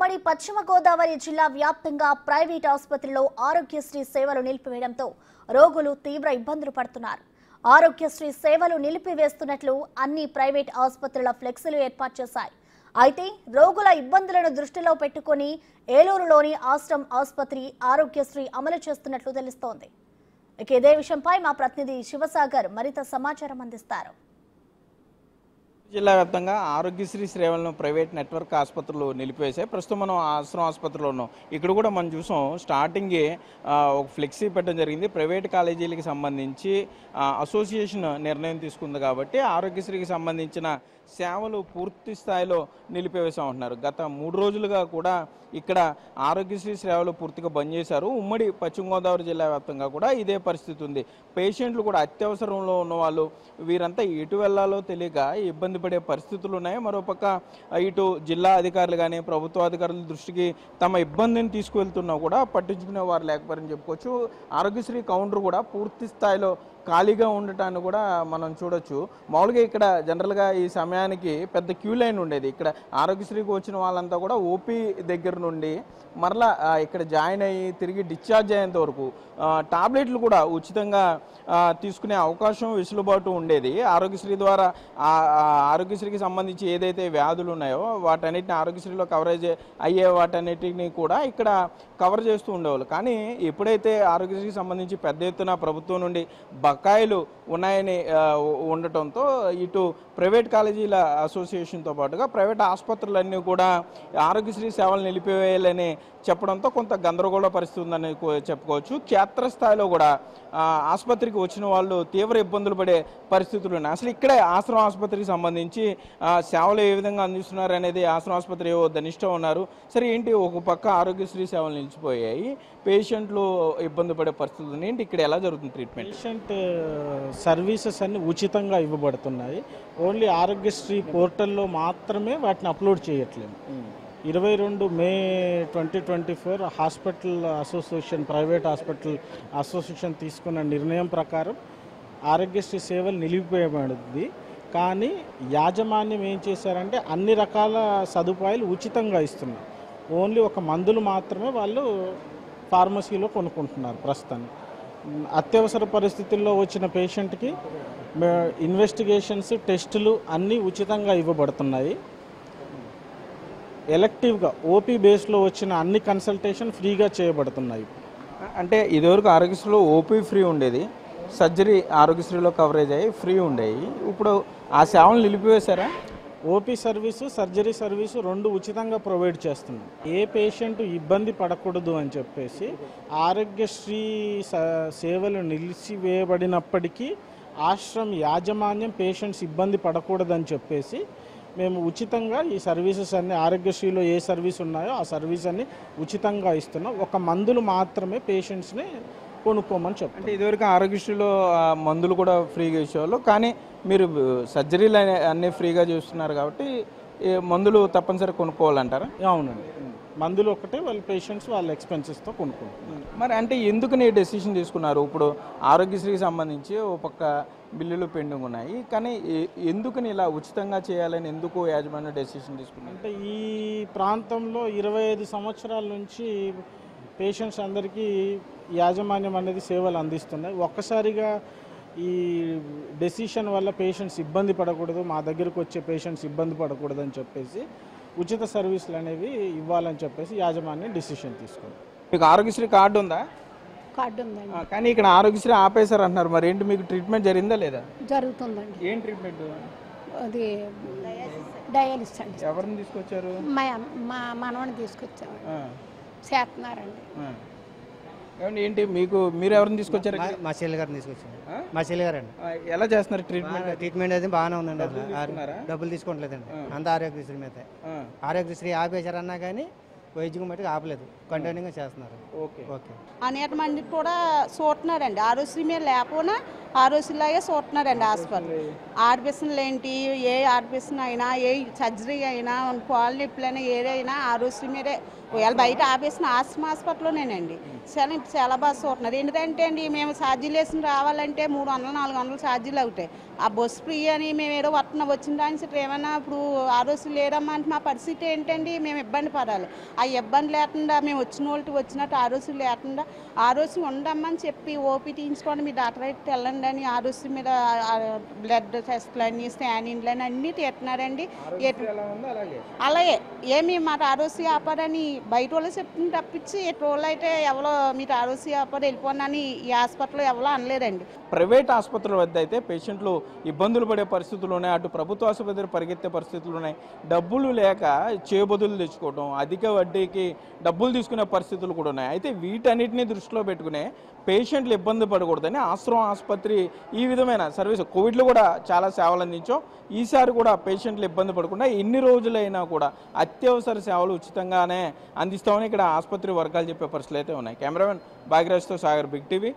ఉమ్మడి పశ్చిమ గోదావరి జిల్లా వ్యాప్తంగా ప్రైవేట్ ఆసుపత్రుల్లో ఆరోగ్యశ్రీ సేవలు నిలిపివేయడంతో రోగులు తీవ్ర ఇబ్బందులు పడుతున్నారు. ఆరోగ్యశ్రీ సేవలు నిలిపివేస్తున్నట్లు అన్ని ప్రైవేట్ ఆసుపత్రుల ఫ్లెక్సీలు ఏర్పాటు చేశాయి. అయితే రోగుల ఇబ్బందులను దృష్టిలో పెట్టుకుని ఏలూరులోని ఆశ్రమ్ ఆసుపత్రి ఆరోగ్యశ్రీ అమలు చేస్తున్నట్లు తెలుస్తోంది. ఇదే విషయంపై మా ప్రతినిధి శివసాగర్ మరింత సమాచారం అందిస్తారు. జిల్లా వ్యాప్తంగా ఆరోగ్యశ్రీ సేవలను ప్రైవేట్ నెట్వర్క్ ఆసుపత్రులు నిలిపివేశాయి. ప్రస్తుతం మనం ఆశ్రమ ఆసుపత్రిలో ఉన్నాం. ఇక్కడ కూడా మనం చూసాం, స్టార్టింగే ఒక ఫ్లెక్సీ పెట్టడం జరిగింది. ప్రైవేట్ కాలేజీలకు సంబంధించి అసోసియేషన్ నిర్ణయం తీసుకుంది కాబట్టి ఆరోగ్యశ్రీకి సంబంధించిన సేవలు పూర్తి స్థాయిలో నిలిపివేసామంటున్నారు. గత 3 రోజులుగా కూడా ఇక్కడ ఆరోగ్యశ్రీ సేవలు పూర్తిగా బంద్ చేశారు. ఉమ్మడి పశ్చిమ గోదావరి జిల్లా వ్యాప్తంగా కూడా ఇదే పరిస్థితి ఉంది. పేషెంట్లు కూడా అత్యవసరంలో ఉన్న వాళ్ళు వీరంతా ఎటు వెళ్లాలో తెలియక ఇబ్బంది పడే పరిస్థితులు ఉన్నాయి. మరోపక్క ఇటు జిల్లా అధికారులు కానీ ప్రభుత్వ అధికారుల దృష్టికి తమ ఇబ్బందిని తీసుకువెళ్తున్నా కూడా పట్టించుకునే వారు లేకపోయారని చెప్పుకోవచ్చు. ఆరోగ్యశ్రీ కౌంటర్ కూడా పూర్తి స్థాయిలో ఖాళీగా ఉండటాన్ని కూడా మనం చూడొచ్చు. మామూలుగా ఇక్కడ జనరల్గా ఈ సమయానికి పెద్ద క్యూ లైన్ ఉండేది. ఇక్కడ ఆరోగ్యశ్రీకి వచ్చిన వాళ్ళంతా కూడా ఓపీ దగ్గర నుండి మరలా ఇక్కడ జాయిన్ అయ్యి తిరిగి డిశ్చార్జ్ అయ్యేంత వరకు టాబ్లెట్లు కూడా ఉచితంగా తీసుకునే అవకాశం వెసులుబాటు ఉండేది. ఆరోగ్యశ్రీ ద్వారా ఆరోగ్యశ్రీకి సంబంధించి ఏదైతే వ్యాధులు ఉన్నాయో వాటన్నిటిని ఆరోగ్యశ్రీలో కవరేజ్ అయ్యే వాటన్నిటిని కూడా ఇక్కడ కవర్ చేస్తూ ఉండేవాళ్ళు. కానీ ఎప్పుడైతే ఆరోగ్యశ్రీకి సంబంధించి పెద్ద ఎత్తున ప్రభుత్వం నుండి బకాయిలు ఉన్నాయని ఉండటంతో ఇటు ప్రైవేట్ కాలేజీల అసోసియేషన్తో పాటుగా ప్రైవేట్ ఆసుపత్రులన్నీ కూడా ఆరోగ్యశ్రీ సేవలు నిలిపివేయాలని చెప్పడంతో కొంత గందరగోళ పరిస్థితి ఉందని చెప్పుకోవచ్చు. క్షేత్రస్థాయిలో కూడా ఆసుపత్రికి వచ్చిన వాళ్ళు తీవ్ర ఇబ్బందులు పడే పరిస్థితులు ఉన్నాయి. అసలు ఇక్కడే ఆశ్రమ ఆసుపత్రికి సంబంధించి సేవలు ఏ విధంగా అందిస్తున్నారు అనేది ఆశ్రమ ఆసుపత్రి ధనిష్టం ఉన్నారు. సరే, ఏంటి ఒక పక్క ఆరోగ్యశ్రీ సేవలు నిలిచిపోయాయి, పేషెంట్లు ఇబ్బంది పడే పరిస్థితులు ఏంటి, ఇక్కడ ఎలా జరుగుతుంది ట్రీట్మెంట్? పేషెంట్ సర్వీసెస్ అన్ని ఉచితంగా ఇవ్వబడుతున్నాయి. ఓన్లీ ఆరోగ్యశ్రీ పోర్టల్లో మాత్రమే వాటిని అప్లోడ్ చేయట్లేదు. 22 మే 2024 hospital association private hospital association తీసుకున్న నిర్ణయం ప్రకారం ఆరోగ్యశ్రీ సేవలు నిలిపివేయబడింది. కానీ యాజమాన్యం ఏం చేశారంటే అన్ని రకాల సదుపాయాలు ఉచితంగా ఇస్తున్నారు. ఓన్లీ ఒక మందులు మాత్రమే వాళ్ళు ఫార్మసీలో కొనుక్కుంటున్నారు. ప్రస్తుతానికి అత్యవసర పరిస్థితుల్లో వచ్చిన పేషెంట్కి ఇన్వెస్టిగేషన్స్ టెస్టులు అన్నీ ఉచితంగా ఇవ్వబడుతున్నాయి. ఎలెక్టివ్గా ఓపీ బేస్లో వచ్చిన అన్ని కన్సల్టేషన్ ఫ్రీగా చేయబడుతున్నాయి. అంటే ఇదివరకు ఆరోగ్యశ్రీలో ఓపీ ఫ్రీ ఉండేది, సర్జరీ ఆరోగ్యశ్రీలో కవరేజ్ అయ్యి ఫ్రీ ఉండేవి. ఇప్పుడు ఆ సేవలు నిలిపివేశారా? ఓపీ సర్వీసు సర్జరీ సర్వీసు 2 ఉచితంగా ప్రొవైడ్ చేస్తున్నాం. ఏ పేషెంట్ ఇబ్బంది పడకూడదు అని చెప్పేసి ఆరోగ్యశ్రీ సేవలు నిలిచివేయబడినప్పటికీ ఆశ్రమం యాజమాన్యం పేషెంట్స్ ఇబ్బంది పడకూడదని చెప్పేసి మేము ఉచితంగా ఈ సర్వీసెస్ అన్ని ఆరోగ్యశ్రీలో ఏ సర్వీస్ ఉన్నాయో ఆ సర్వీస్ అన్ని ఉచితంగా ఇస్తున్నాం. ఒక మందులు మాత్రమే పేషెంట్స్ని కొనుక్కోమని చెప్పారు. అంటే ఇదివరకు ఆరోగ్యశ్రీలో మందులు కూడా ఫ్రీగా ఇచ్చేవాళ్ళు, కానీ మీరు సర్జరీలు అన్నీ ఫ్రీగా చేస్తున్నారు కాబట్టి మందులు తప్పనిసరి కొనుక్కోవాలంటారా? అవునండి, మందులు ఒకటే వాళ్ళ పేషెంట్స్ వాళ్ళ ఎక్స్పెన్సెస్తో కొనుక్కుంటున్నారు. మరి అంటే ఎందుకు నీ డెసిషన్ తీసుకున్నారు? ఇప్పుడు ఆరోగ్యశ్రీకి సంబంధించి ఒక పక్క బిల్లులు పెండింగ్ ఉన్నాయి, కానీ ఎందుకని ఇలా ఉచితంగా చేయాలని ఎందుకు యాజమాన్య డెసిషన్ తీసుకున్నారు? అంటే ఈ ప్రాంతంలో 25 సంవత్సరాల నుంచి పేషెంట్స్ అందరికీ యాజమాన్యం అనేది సేవలు అందిస్తున్నాయి. ఒక్కసారిగా ఈ డెసిషన్ వల్ల పేషెంట్స్ ఇబ్బంది పడకూడదు, మా దగ్గరకు వచ్చే పేషెంట్స్ ఇబ్బంది పడకూడదు అని చెప్పేసి ఉచిత సర్వీసులు అనేవి ఇవ్వాలని చెప్పేసి యాజమాన్యం డిసిషన్ తీసుకుంది. మీకు ఆరోగ్యశ్రీ కార్డు ఉందా? కార్డు ఉందండి. కానీ ఇక్కడ ఆరోగ్యశ్రీ ఆపేశారు అంటున్నారు. మరి ఏంటి, మీకు ట్రీట్మెంట్ జరిగిందా లేదా? జరుగుతుందండి. ఏం ట్రీట్మెంట్? అది డయాలిసిస్ అండి. ఎవరిని తీసుకొచ్చారు? మా మనవని తీసుకొచ్చాము, చేస్తున్నారండి. ఏంటి మీరు ఎవరిని తీసుకొచ్చారు? మా చెల్లి గారిని తీసుకొచ్చాను. మా చెల్లి గారండి. ఎలా చేస్తున్నారు ట్రీట్మెంట్? ట్రీట్మెంట్ అయితే బాగానే ఉందండి. డబ్బులు తీసుకోవట్లేదండి, అంత ఆరోగ్యశ్రీ మీద. ఆరోగ్యశ్రీ ఆపేశారన్నా కానీ వైద్యం మట్టుకు ఆపలేదు, కంటిన్యూగా చేస్తున్నారు. Okay okay. అనేక మంది కూడా చూస్తున్నారండి. ఆరోగ్యశ్రీ మీద లేకపోయినా ఆ రోజులాగే చూస్తున్నారండి హాస్పిటల్. ఆర్పిసన్లు ఏంటి, ఏ ఆర్పిసన్ అయినా, ఏ సర్జరీ అయినా, కాళ్ళు నొప్పులైనా, ఏదైనా ఆ రోజుల మీదే. ఒకవేళ బయట ఆపేసిన ఆస్మా హాస్పిటల్లోనేనండి. చాలా బాగా చూస్తున్నారు. ఎందుకంటే అండి మేము ఛార్జీలు వేసుకుని రావాలంటే 300-400 ఛార్జీలు అవుతాయి. ఆ బస్ ఫ్రీ అని మేము ఏదో వచ్చిన దాని ఏమన్నా ఇప్పుడు ఆ రోజు లేదమ్మా అంటే మా పరిస్థితి ఏంటండి? మేము ఇబ్బంది పడాలి. ఆ ఇబ్బంది లేకుండా మేము వచ్చిన వాళ్ళకి వచ్చినట్టు ఆ రోజు లేకుండా ఆ రోజు ఉండమ్మని చెప్పి ఓపీ తీయించుకొని మీ డాక్టర్ అయితే వెళ్ళండి అని ఆ రోజు మీద బ్లడ్ టెస్ట్లని, స్కానింగ్లని అన్నీ తీస్తున్నారండి. అలాగే ఏమి మా ఆ రోజు ఆపారని బయట వాళ్ళు చెప్తుంది తప్పించి ఎటు వాళ్ళు అయితే ఎవరో మీరు ఆ రోజు ఆపారు వెళ్ళిపోనని ఈ హాస్పిటల్లో ఎవరో అనలేదండి. ప్రైవేట్ ఆసుపత్రుల వద్ద అయితే పేషెంట్లు ఇబ్బందులు పడే పరిస్థితులు ఉన్నాయి. అటు ప్రభుత్వ ఆసుపత్రి పరిగెత్తే పరిస్థితులు ఉన్నాయి. డబ్బులు లేక చేబదులు తెచ్చుకోవడం, అధిక వడ్డీకి డబ్బులు తీసుకునే పరిస్థితులు కూడా ఉన్నాయి. అయితే వీటన్నిటిని దృష్టిలో పెట్టుకునే పేషెంట్లు ఇబ్బంది పడకూడదని ఆశ్రమం ఆసుపత్రి ఈ విధమైన సర్వీస్ కోవిడ్లో కూడా చాలా సేవలు అందించాం. ఈసారి కూడా పేషెంట్లు ఇబ్బంది పడకుండా ఎన్ని రోజులైనా కూడా అత్యవసర సేవలు ఉచితంగానే అందిస్తామని ఇక్కడ ఆసుపత్రి వర్గాలు చెప్పే పరిస్థితులు అయితే ఉన్నాయి. కెమెరామెన్ భాగ్యరాజ్తో సాగర్, బిగ్ టీవీ.